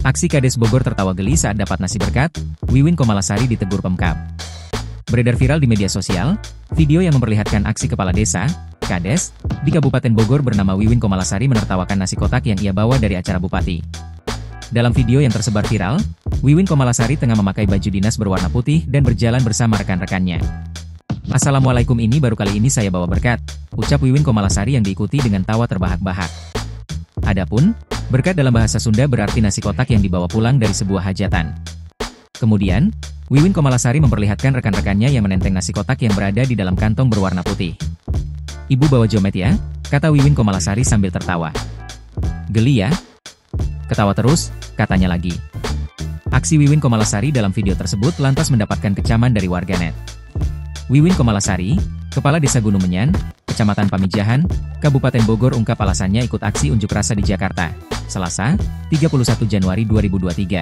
Aksi Kades Bogor tertawa geli saat dapat nasi berkat, Wiwin Komalasari ditegur Pemkab. Beredar viral di media sosial, video yang memperlihatkan aksi kepala desa, Kades, di Kabupaten Bogor bernama Wiwin Komalasari menertawakan nasi kotak yang ia bawa dari acara bupati. Dalam video yang tersebar viral, Wiwin Komalasari tengah memakai baju dinas berwarna putih dan berjalan bersama rekan-rekannya. "Assalamualaikum, ini baru kali ini saya bawa berkat," ucap Wiwin Komalasari yang diikuti dengan tawa terbahak-bahak. Adapun, berkat dalam bahasa Sunda berarti nasi kotak yang dibawa pulang dari sebuah hajatan. Kemudian, Wiwin Komalasari memperlihatkan rekan-rekannya yang menenteng nasi kotak yang berada di dalam kantong berwarna putih. "Ibu bawa jomet ya?" kata Wiwin Komalasari sambil tertawa. "Geli ya? Ketawa terus," katanya lagi. Aksi Wiwin Komalasari dalam video tersebut lantas mendapatkan kecaman dari warganet. Wiwin Komalasari, Kepala Desa Gunung Menyan, Kecamatan Pamijahan, Kabupaten Bogor ungkap alasannya ikut aksi unjuk rasa di Jakarta, Selasa, 31 Januari 2023.